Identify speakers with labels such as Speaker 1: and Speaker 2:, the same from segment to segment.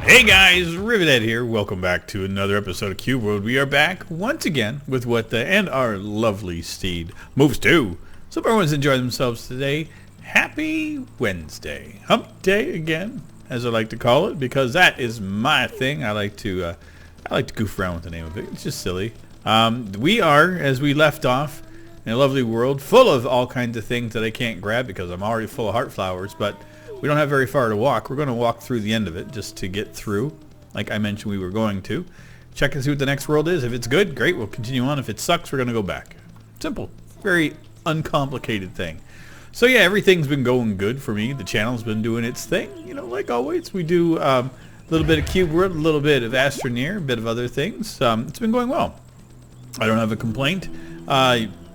Speaker 1: Hey guys, Rivet here. Welcome back to another episode of Cube World. We are back once again with what the and our lovely steed moves to. So hope everyone's enjoying themselves today. Happy Wednesday. Hump day again, as I like to call it, because that is my thing. I like to goof around with the name of it. It's just silly. We are, as we left off, in a lovely world full of all kinds of things that I can't grab because I'm already full of heart flowers, but we don't have very far to walk. We're going to walk through the end of it just to get through, like I mentioned we were going to. Check and see what the next world is. If it's good, great, we'll continue on. If it sucks, we're going to go back. Simple. Very uncomplicated thing. So yeah, everything's been going good for me. The channel's been doing its thing. You know, like always, we do a little bit of Cube World, a little bit of Astroneer, a bit of other things. It's been going well. I don't have a complaint.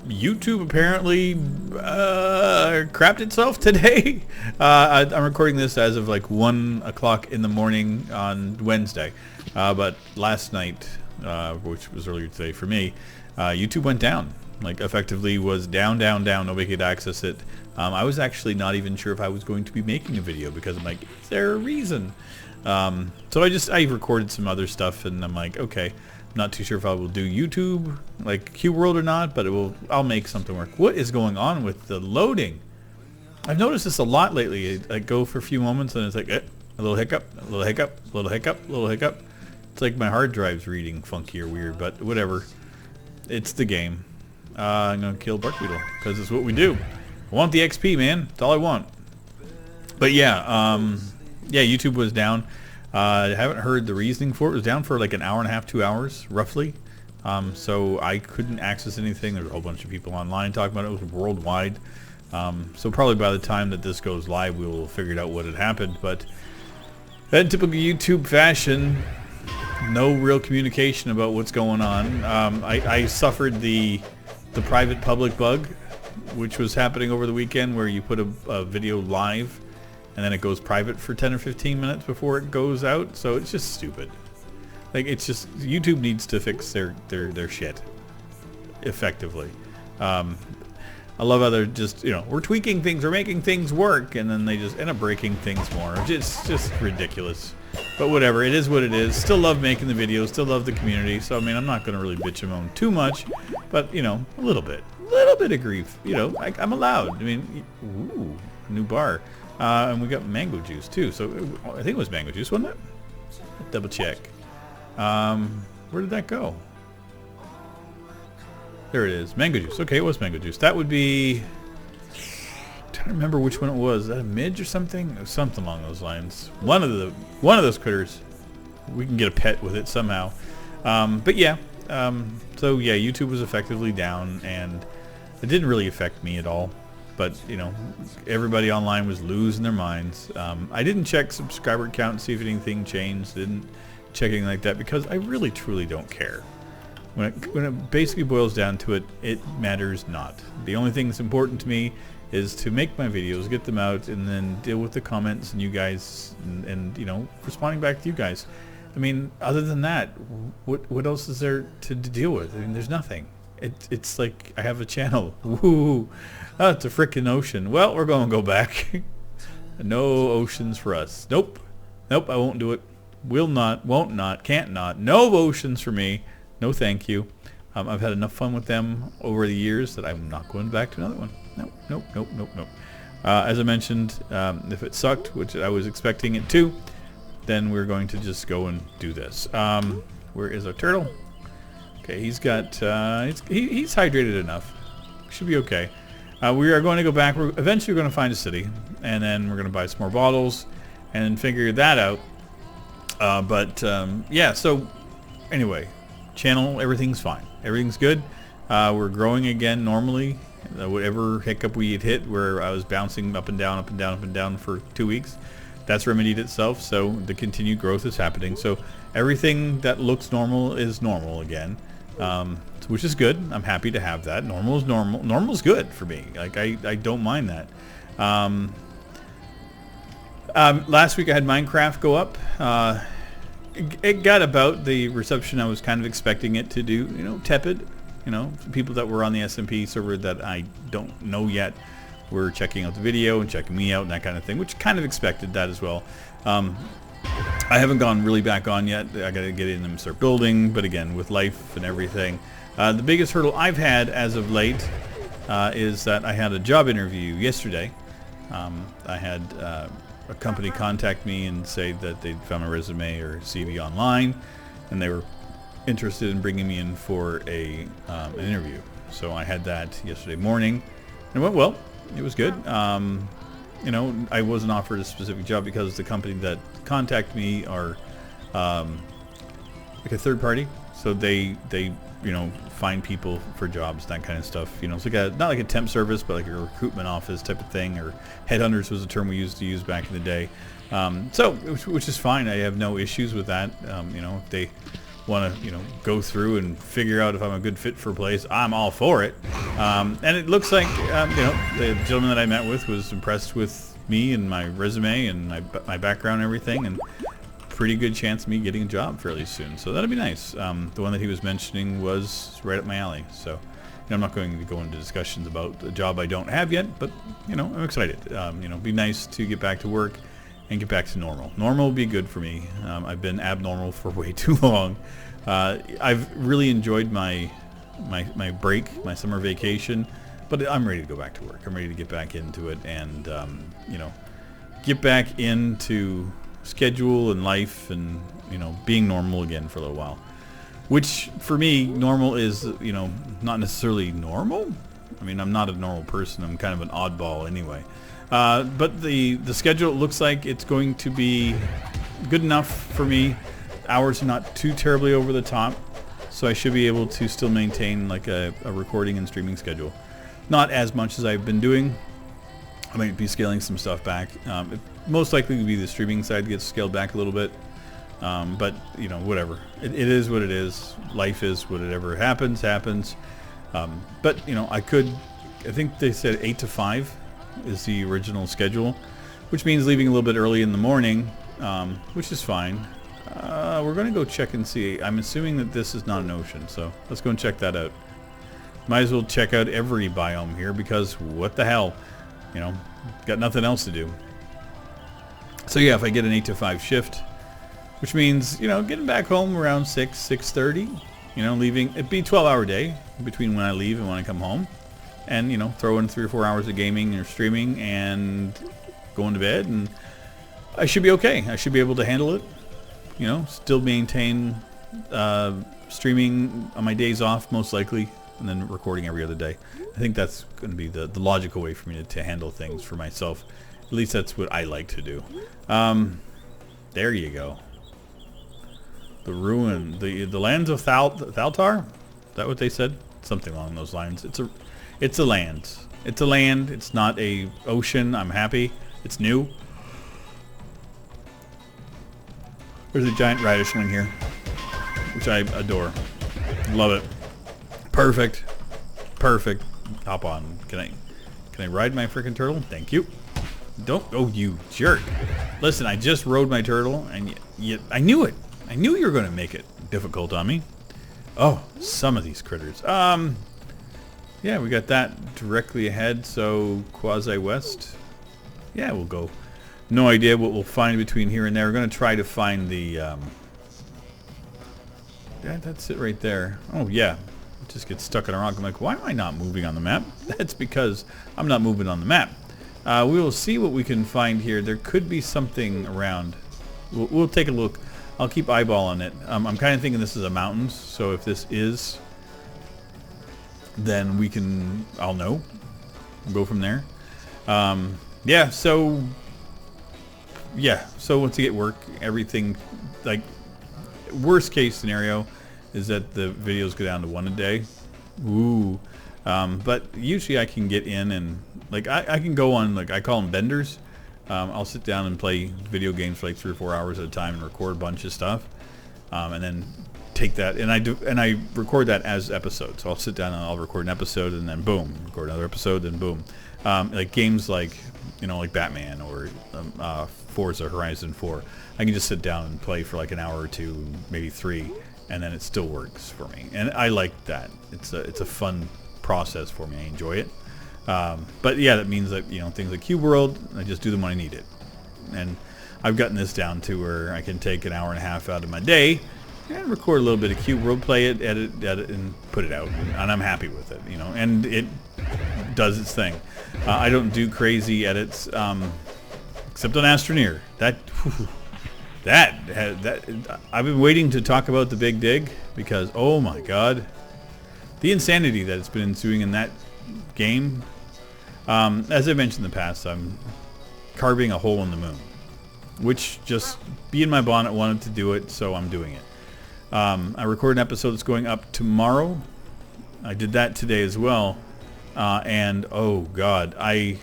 Speaker 1: YouTube apparently crapped itself today. I'm recording this as of like 1 o'clock in the morning on Wednesday. But last night, which was earlier today for me, YouTube went down. Like effectively was down. Nobody could access it. I was actually not even sure if I was going to be making a video because I'm like, is there a reason? So I recorded some other stuff and I'm like, okay. Not too sure if I will do YouTube like Cube World or not, but I'll make something work. What is going on with the loading? I've noticed this a lot lately. I go for a few moments and it's like a little hiccup, a little hiccup, a little hiccup, a little hiccup. It's like my hard drive's reading funky or weird, but whatever. It's the game. I'm gonna kill Bark Beetle because it's what we do. I want the XP, man. That's all I want. But yeah, YouTube was down. I haven't heard the reasoning for it. It was down for like an hour and a half, 2 hours, roughly. So I couldn't access anything. There's a whole bunch of people online talking about it. It was worldwide. So probably by the time that this goes live, we will have figured out what had happened. But in typical YouTube fashion, no real communication about what's going on. I suffered the private public bug, which was happening over the weekend, where you put a video live and then it goes private for 10 or 15 minutes before it goes out. So it's just stupid. Like, it's just, YouTube needs to fix their shit effectively. I love how they're just, you know, we're tweaking things, we're making things work, and then they just end up breaking things more. It's just ridiculous. But whatever, it is what it is. Still love making the videos, still love the community. So I mean, I'm not going to really bitch and moan too much, but you know, a little bit of grief. You know, I'm allowed. I mean, ooh, new bar. And we got mango juice too. So I think it was mango juice, wasn't it? Double check. Where did that go? There it is. Mango juice. Okay, it was mango juice. That would be... I'm trying to remember which one it was. Is that a midge or something? Or something along those lines. One of those critters. We can get a pet with it somehow. But yeah. So yeah, YouTube was effectively down, and it didn't really affect me at all. But, you know, everybody online was losing their minds. I didn't check subscriber count and see if anything changed. Didn't check anything like that because I really, truly don't care. When it basically boils down to it, it matters not. The only thing that's important to me is to make my videos, get them out, and then deal with the comments and you guys, and you know, responding back to you guys. I mean, other than that, what else is there to deal with? I mean, there's nothing. It's like I have a channel. Woo! Oh, it's a frickin' ocean. Well, we're going to go back. No oceans for us. Nope. Nope, I won't do it. Will not, won't not, can't not. No oceans for me. No thank you. I've had enough fun with them over the years that I'm not going back to another one. Nope. As I mentioned, if it sucked, which I was expecting it to, then we're going to just go and do this. Where is our turtle? Okay, he's got, he's hydrated enough. Should be okay. We are going to go back. We're eventually going to find a city, and then we're going to buy some more bottles and figure that out. Yeah, so anyway, channel, everything's fine. Everything's good. We're growing again normally. Whatever hiccup we had hit where I was bouncing up and down for 2 weeks, that's remedied itself. So the continued growth is happening. So everything that looks normal is normal again. Which is good. I'm happy to have that. Normal is normal. Normal is good for me. Like I don't mind that. Last week I had Minecraft go up. It got about the reception I was kind of expecting it to do. You know, tepid. You know, people that were on the SMP server that I don't know yet were checking out the video and checking me out and that kind of thing, which kind of expected that as well. I haven't gone really back on yet. I got to get in and start building, but again, with life and everything. The biggest hurdle I've had as of late is that I had a job interview yesterday. I had a company contact me and say that they'd found my resume or CV online, and they were interested in bringing me in for an interview. So I had that yesterday morning, and it went well. It was good. You know, I wasn't offered a specific job because the company that contacted me are like a third party, so they you know, find people for jobs, that kind of stuff. You know, it's like not like a temp service, but like a recruitment office type of thing, or headhunters was a term we used to use back in the day. So which is fine. I have no issues with that. You know, if they want to, you know, go through and figure out if I'm a good fit for a place, I'm all for it. And it looks like you know, the gentleman that I met with was impressed with me and my resume and my background and everything, and pretty good chance of me getting a job fairly soon. So that'll be nice. The one that he was mentioning was right up my alley. So, you know, I'm not going to go into discussions about a job I don't have yet, but, you know, I'm excited. You know, it'd be nice to get back to work and get back to normal. Normal will be good for me. I've been abnormal for way too long. I've really enjoyed my break, my summer vacation, but I'm ready to go back to work. I'm ready to get back into it and, you know, get back into schedule and life and, you know, being normal again for a little while. Which, for me, normal is, you know, not necessarily normal. I mean, I'm not a normal person. I'm kind of an oddball anyway. But the schedule looks like it's going to be good enough for me. Hours are not too terribly over the top, so I should be able to still maintain like a recording and streaming schedule. Not as much as I've been doing. I might be scaling some stuff back. It most likely to be the streaming side gets scaled back a little bit. But, you know, whatever. It is what it is. Life is whatever happens. But, you know, I think they said 8 to 5 is the original schedule, which means leaving a little bit early in the morning, which is fine. We're going to go check and see. I'm assuming that this is not an ocean, so let's go and check that out. Might as well check out every biome here, because what the hell, you know, got nothing else to do. So yeah, if I get an 8 to 5 shift, which means, you know, getting back home around 6:30, you know, leaving, it'd be a 12-hour day between when I leave and when I come home, and, you know, throw in 3 or 4 hours of gaming or streaming and going to bed, and I should be okay. I should be able to handle it. You know, still maintain streaming on my days off, most likely, and then recording every other day. I think that's going to be the logical way for me to handle things for myself. At least that's what I like to do. There you go. The ruin, the lands of Thaltar? Is that what they said? Something along those lines. It's a land. It's a land. It's not a ocean. I'm happy. It's new. There's a giant radish wing here, which I adore. Love it. Perfect. Perfect. Hop on. Can I ride my freaking turtle? Thank you. Don't. Oh, you jerk. Listen, I just rode my turtle, and I knew it. I knew you were going to make it difficult on me. Oh, some of these critters. Yeah, we got that directly ahead, so quasi-west. Yeah, we'll go. No idea what we'll find between here and there. We're going to try to find the... Yeah, that's it right there. Oh, yeah. It just gets stuck in a rock. I'm like, why am I not moving on the map? That's because I'm not moving on the map. We will see what we can find here. There could be something around. We'll take a look. I'll keep eyeballing it. I'm kind of thinking this is a mountains, so if this is, then we can... I'll know. We'll go from there. Yeah, so... Yeah, so once you get work, everything, like, worst case scenario is that the videos go down to 1 a day. Ooh. But usually I can get in and, like, I can go on, like, I call them benders. I'll sit down and play video games for like 3 or 4 hours at a time and record a bunch of stuff. And then take that, and I record that as episodes. So I'll sit down and I'll record an episode, and then boom, record another episode, and boom. Like games like, you know, like Batman or Forza Horizon 4. I can just sit down and play for like an hour or 2, maybe 3, and then it still works for me. And I like that. It's a fun process for me. I enjoy it. But yeah, that means that, you know, things like Cube World, I just do them when I need it. And I've gotten this down to where I can take an hour and a half out of my day and record a little bit of Cube World, play it, edit, and put it out, and I'm happy with it, you know, and it does its thing. I don't do crazy edits, except on Astroneer. I've been waiting to talk about the Big Dig because, oh my God, the insanity that it's been ensuing in that game. As I mentioned in the past, I'm carving a hole in the moon, which just Bee in my bonnet wanted to do it, so I'm doing it. I recorded an episode that's going up tomorrow. I did that today as well, and oh God, I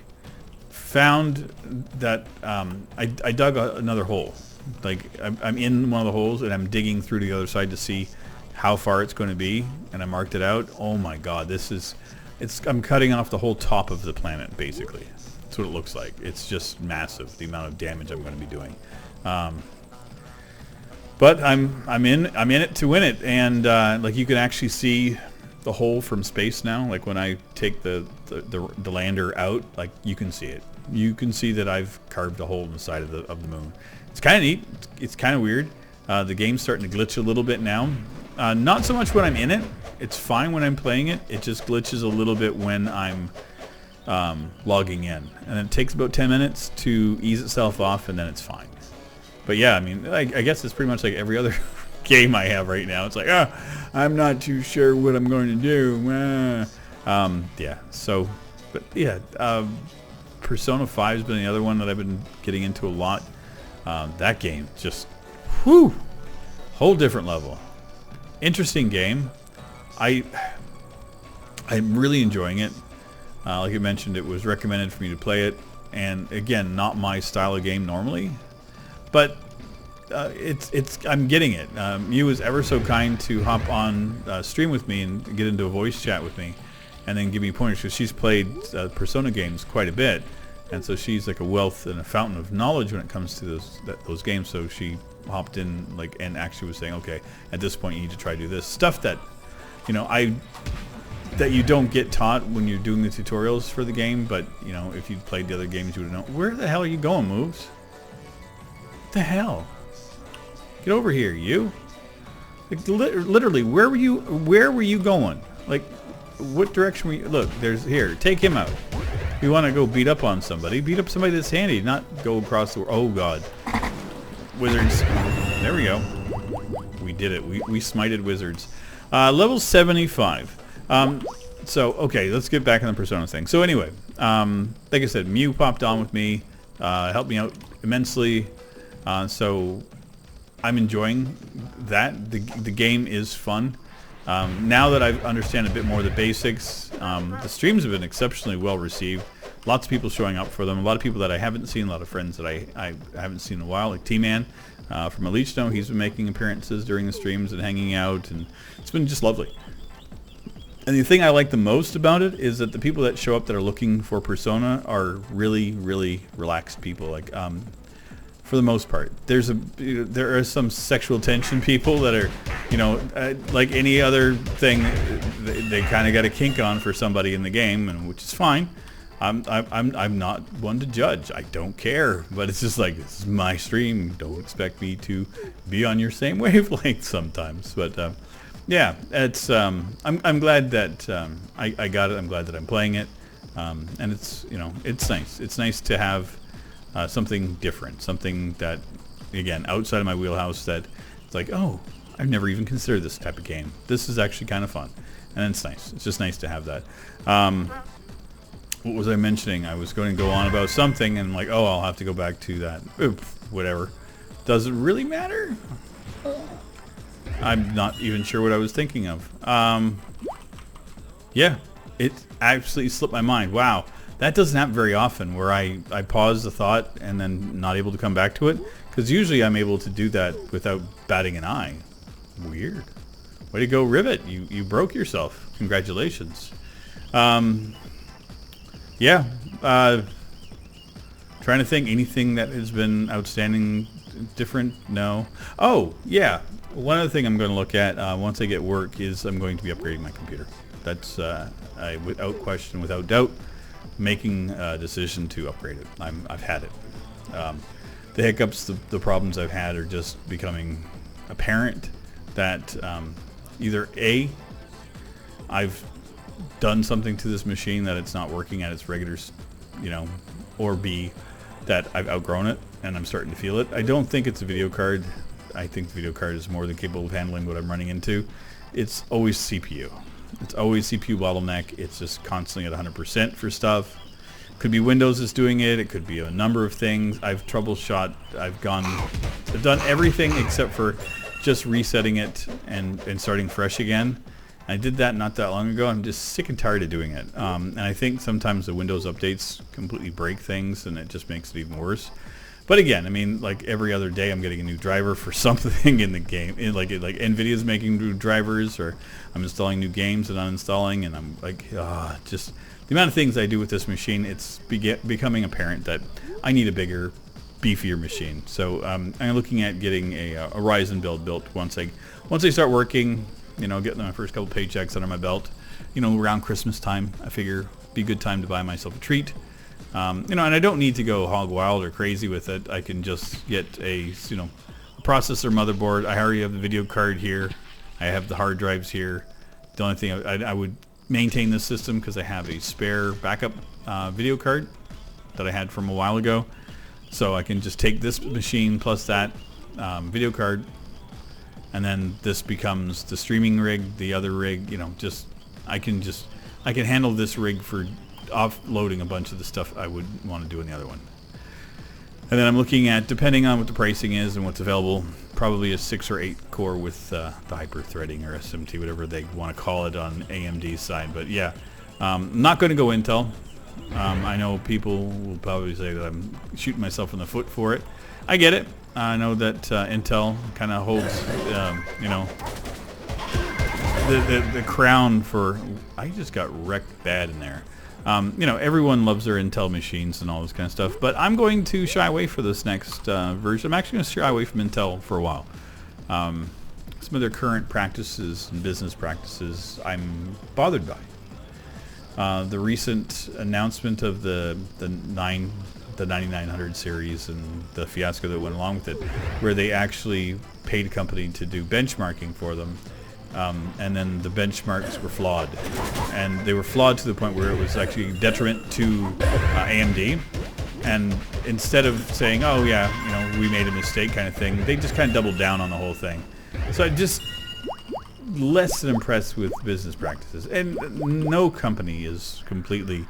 Speaker 1: found that I dug another hole. Like I'm in one of the holes and I'm digging through to the other side to see how far it's going to be, and I marked it out. Oh my God, I'm cutting off the whole top of the planet, basically. That's what it looks like. It's just massive, the amount of damage I'm going to be doing. But I'm in it to win it, and like you can actually see the hole from space now. Like when I take the lander out, like you can see it. You can see that I've carved a hole in the side of the moon. It's kind of neat. It's kind of weird. The game's starting to glitch a little bit now. Not so much when I'm in it. It's fine when I'm playing it. It just glitches a little bit when I'm logging in. And it takes about 10 minutes to ease itself off, and then it's fine. But yeah, I mean, I guess it's pretty much like every other game I have right now. It's like, I'm not too sure what I'm going to do. Yeah, so, but yeah, Persona 5 has been the other one that I've been getting into a lot. That game, just, whew, whole different level. Interesting game. I'm really enjoying it. Like I mentioned, it was recommended for me to play it, and again, not my style of game normally, but I'm getting it. Mew was ever so kind to hop on stream with me and get into a voice chat with me, and then give me pointers, because she's played Persona games quite a bit, and so she's like a wealth and a fountain of knowledge when it comes to those games. So she hopped in, like, and actually was saying, okay, at this point you need to try to do this stuff that, you know, that you don't get taught when you're doing the tutorials for the game. But you know, if you played the other games, you would know. Where the hell are you going, Moves? What the hell? Get over here, you! Like, literally, where were you going? Like, what direction were you? Look, here. Take him out. If you want to go beat up on somebody, beat up somebody that's handy, not go across the. Oh God, wizards! There we go. We did it. We smited wizards. Level 75. So okay, let's get back on the Persona thing. So anyway, like I said, Mew popped on with me, helped me out immensely. So I'm enjoying that. The game is fun. Now that I understand a bit more of the basics, the streams have been exceptionally well received. Lots of people showing up for them. A lot of people that I haven't seen, a lot of friends that I haven't seen in a while, like T-Man from Elite Snow. He's been making appearances during the streams and hanging out, and it's been just lovely. And the thing I like the most about it is that the people that show up that are looking for Persona are really, really relaxed people. Like, for the most part, there are some sexual tension people that are, you know, like any other thing, they kind of got a kink on for somebody in the game, and which is fine. I'm not one to judge. I don't care, but it's just like, this is my stream. Don't expect me to be on your same wavelength sometimes. But yeah, it's I'm glad that I got it. I'm glad that I'm playing it, and it's, you know, it's nice. It's nice to have something different, something that, again, outside of my wheelhouse, that it's like, oh, I've never even considered this type of game. This is actually kind of fun, and it's nice. It's just nice to have that. What was I mentioning? I was going to go on about something, and I'm like, oh, I'll have to go back to that. Oops, whatever. Does it really matter? I'm not even sure what I was thinking of. Yeah, it absolutely slipped my mind. Wow. That doesn't happen very often, where I pause the thought and then not able to come back to it. Because usually I'm able to do that without batting an eye. Weird. Way to go, Rivet. You broke yourself. Congratulations. Yeah. Trying to think anything that has been outstanding, different. No. Oh, yeah. One other thing I'm going to look at once I get work is I'm going to be upgrading my computer. That's, without question, without doubt, making a decision to upgrade it. I've had it. the hiccups, the problems I've had are just becoming apparent. That either A, I've done something to this machine that it's not working at its regular, or B, that I've outgrown it and I'm starting to feel it. I don't think it's a video card. I think the video card is more than capable of handling what I'm running into. It's always CPU. It's always CPU bottleneck. It's just constantly at 100% for stuff. Could be Windows is doing it. It could be a number of things. I've troubleshot. I've done everything except for just resetting it and starting fresh again. I did that not that long ago. I'm just sick and tired of doing it. And I think sometimes the Windows updates completely break things, and it just makes it even worse. But again, I mean, like every other day, I'm getting a new driver for something in the game. Like NVIDIA's making new drivers, or I'm installing new games and uninstalling, and I'm like, just the amount of things I do with this machine, it's becoming apparent that I need a bigger, beefier machine. So I'm looking at getting a Ryzen build built once I start working. Getting my first couple paychecks under my belt. Around Christmas time, I figure it'd be a good time to buy myself a treat. And I don't need to go hog wild or crazy with it. I can just get a processor, motherboard. I already have the video card here. I have the hard drives here. The only thing I would maintain this system because I have a spare backup video card that I had from a while ago. So I can just take this machine plus that video card, and then this becomes the streaming rig. The other rig, I can handle this rig for offloading a bunch of the stuff I would want to do in the other one. And then I'm looking at, depending on what the pricing is and what's available, probably a 6 or 8 core with the hyper threading or SMT, whatever they want to call it on AMD's side. But yeah, I'm not going to go Intel. I know people will probably say that I'm shooting myself in the foot for it. I get it. I know that Intel kind of holds, the crown for. I just got wrecked bad in there. Everyone loves their Intel machines and all this kind of stuff, but I'm going to shy away for this next version. I'm actually going to shy away from Intel for a while. Some of their current practices and business practices I'm bothered by. The recent announcement of the 9900 series and the fiasco that went along with it, where they actually paid a company to do benchmarking for them. And then the benchmarks were flawed, and they were flawed to the point where it was actually a detriment to AMD. And instead of saying, "Oh yeah, we made a mistake," kind of thing, they just kind of doubled down on the whole thing. So I just less than impressed with business practices, and no company is completely,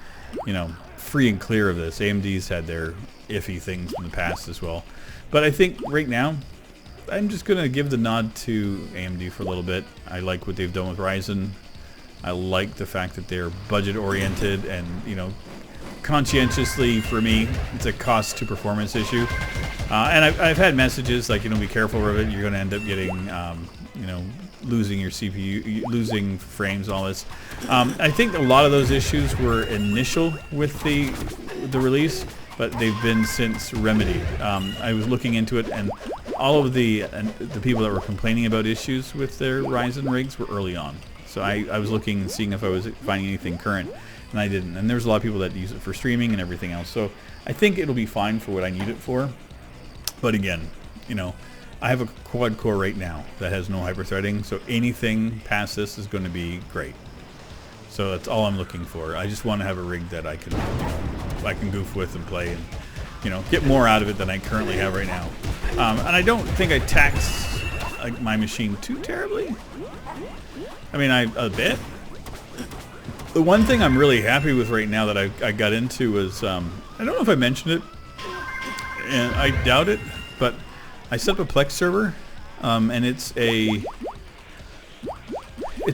Speaker 1: free and clear of this. AMD's had their iffy things in the past as well, but I think right now, I'm just going to give the nod to AMD for a little bit. I like what they've done with Ryzen. I like the fact that they're budget oriented and, conscientiously, for me, it's a cost to performance issue. And I've had messages like, be careful, Rivet, you're going to end up getting, losing your CPU, losing frames, all this. I think a lot of those issues were initial with the release, but they've been since remedied. I was looking into it, and all of the people that were complaining about issues with their Ryzen rigs were early on. So I was looking and seeing if I was finding anything current, and I didn't. And there's a lot of people that use it for streaming and everything else. So I think it'll be fine for what I need it for. But again, I have a quad core right now that has no hyperthreading, so anything past this is going to be great. So that's all I'm looking for. I just want to have a rig that I can, I can goof with and play and, get more out of it than I currently have right now. And I don't think I tax my machine too terribly. I mean, a bit. The one thing I'm really happy with right now that I got into was, I don't know if I mentioned it, and I doubt it, but I set up a Plex server, and it's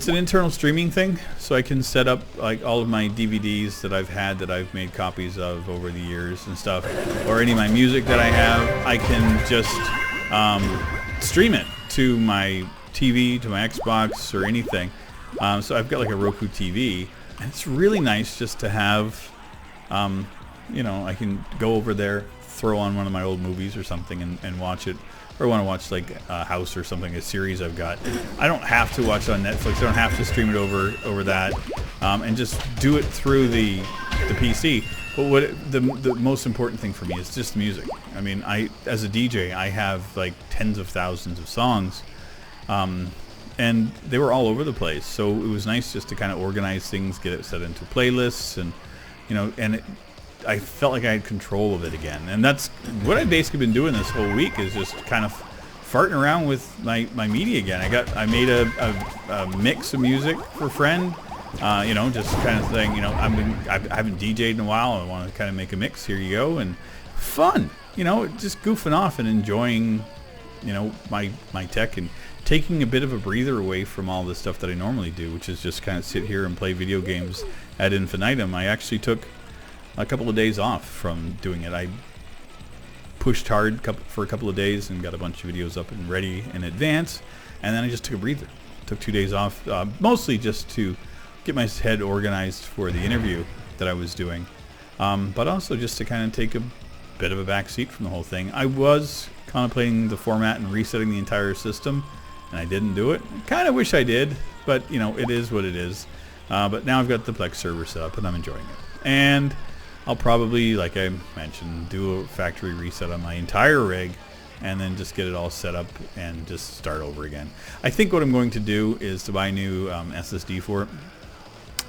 Speaker 1: an internal streaming thing, so I can set up like all of my DVDs that I've had that I've made copies of over the years and stuff, or any of my music that I have. I can just stream it to my TV, to my Xbox, or anything. So I've got like a Roku TV, and it's really nice just to have, I can go over there, throw on one of my old movies or something and watch it. Or want to watch like a House or something, a series I've got. I don't have to watch it on Netflix. I don't have to stream it over that, and just do it through the the PC. But the most important thing for me is just music. I mean, as a DJ, I have like tens of thousands of songs, and they were all over the place. So it was nice just to kind of organize things, get it set into playlists, and I felt like I had control of it again. And that's what I've basically been doing this whole week, is just kind of farting around with my media again. I made a mix of music for a friend. Just kind of saying, I haven't DJ'd in a while. I want to kind of make a mix. Here you go, and fun. Just goofing off and enjoying, my tech, and taking a bit of a breather away from all the stuff that I normally do, which is just kind of sit here and play video games ad infinitum. I actually took a couple of days off from doing it. I pushed hard for a couple of days and got a bunch of videos up and ready in advance, and then I just took a breather. Took 2 days off, mostly just to get my head organized for the interview that I was doing, but also just to kind of take a bit of a back seat from the whole thing. I was contemplating the format and resetting the entire system, and I didn't do it. Kind of wish I did, but it is what it is. But now I've got the Plex server set up, and I'm enjoying it. And I'll probably, like I mentioned, do a factory reset on my entire rig, and then just get it all set up and just start over again. I think what I'm going to do is to buy a new SSD for it,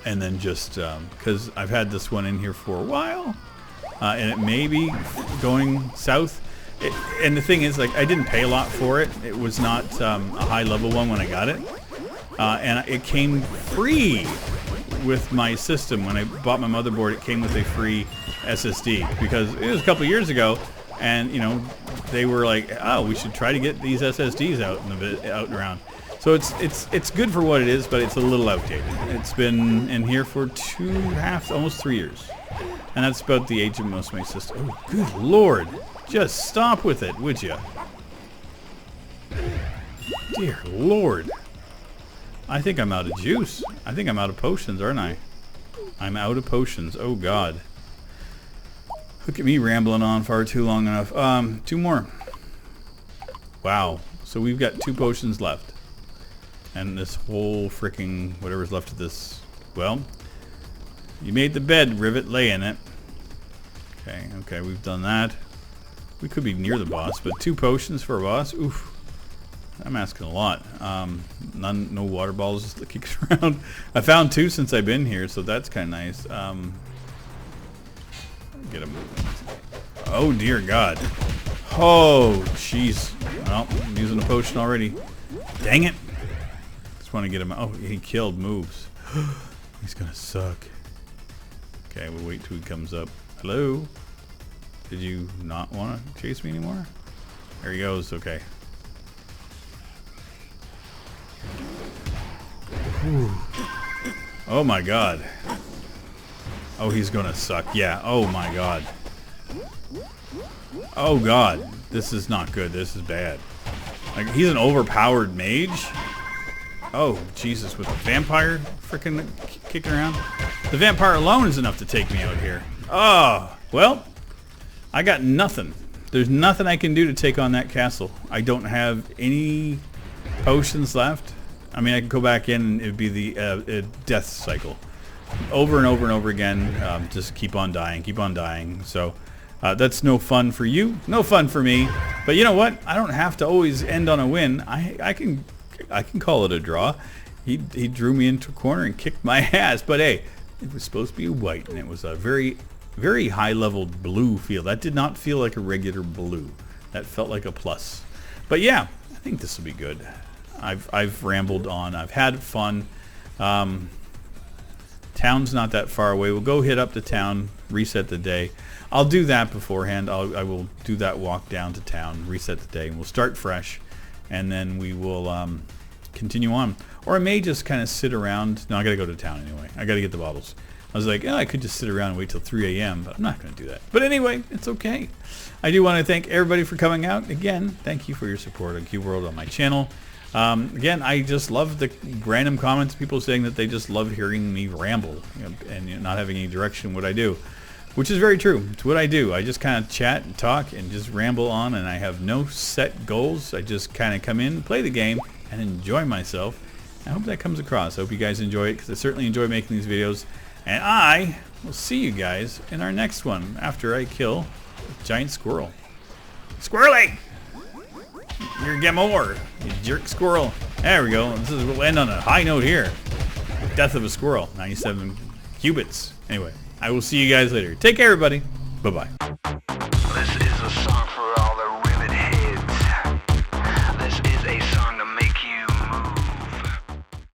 Speaker 1: and then just because I've had this one in here for a while, and it may be going south. And the thing is, like, I didn't pay a lot for it. It was not a high level one when I got it, and it came free with my system. When I bought my motherboard, it came with a free SSD, because it was a couple of years ago, and they were like, oh, we should try to get these SSDs out and around. So it's good for what it is, but it's a little outdated. It's been in here for almost 3 years, and that's about the age of most of my systems. Oh, good Lord! Just stop with it, would you? Dear Lord! I think I'm out of juice. I think I'm out of potions, aren't I? I'm out of potions. Oh God! Look at me rambling on far too long enough. 2 more. Wow. So we've got 2 potions left. And this whole freaking whatever's left of this. Well, you made the bed, Rivet. Lay in it. Okay, we've done that. We could be near the boss, but 2 potions for a boss. Oof. I'm asking a lot. No water balls just kicks around. I found 2 since I've been here, so that's kind of nice. Get him. Oh dear God. Oh jeez. Well, I'm using a potion already. Dang it. Want to get him. Oh, he killed moves. He's gonna suck. Okay, we'll wait till he comes up. Hello? Did you not want to chase me anymore? There he goes. Okay. Whew. Oh my God. Oh, he's gonna suck. Yeah. Oh my God. Oh God. This is not good. This is bad. Like, he's an overpowered mage. Oh, Jesus, with a vampire frickin' kicking around. The vampire alone is enough to take me out here. Oh, well, I got nothing. There's nothing I can do to take on that castle. I don't have any potions left. I mean, I can go back in and it'd be the death cycle. Over and over and over again. Just keep on dying. So that's no fun for you, no fun for me. But you know what? I don't have to always end on a win. I can call it a draw. He drew me into a corner and kicked my ass. But hey, it was supposed to be white, and it was a very, very high-level blue feel. That did not feel like a regular blue. That felt like a plus. But yeah, I think this will be good. I've rambled on. I've had fun. Town's not that far away. We'll go hit up the town, reset the day. I'll do that beforehand. I will do that walk down to town, reset the day, and we'll start fresh. And then we will continue on. Or I may just kind of sit around. No, I got to go to town anyway. I got to get the bottles. I was like, I could just sit around and wait till 3 a.m., but I'm not going to do that. But anyway, it's okay. I do want to thank everybody for coming out. Again, thank you for your support on Cube World on my channel. Again, I just love the random comments, people saying that they just love hearing me ramble, and not having any direction in what I do. Which is very true. It's what I do. I just kind of chat and talk and just ramble on, and I have no set goals. I just kind of come in, play the game, and enjoy myself. I hope that comes across. I hope you guys enjoy it, because I certainly enjoy making these videos. And I we'll see you guys in our next one after I kill a giant squirrel. Squirrely! You're gonna get more, you jerk squirrel. There we go. We'll end on a high note here. Death of a squirrel, 97 cubits. Anyway, I will see you guys later. Take care, everybody. Bye-bye.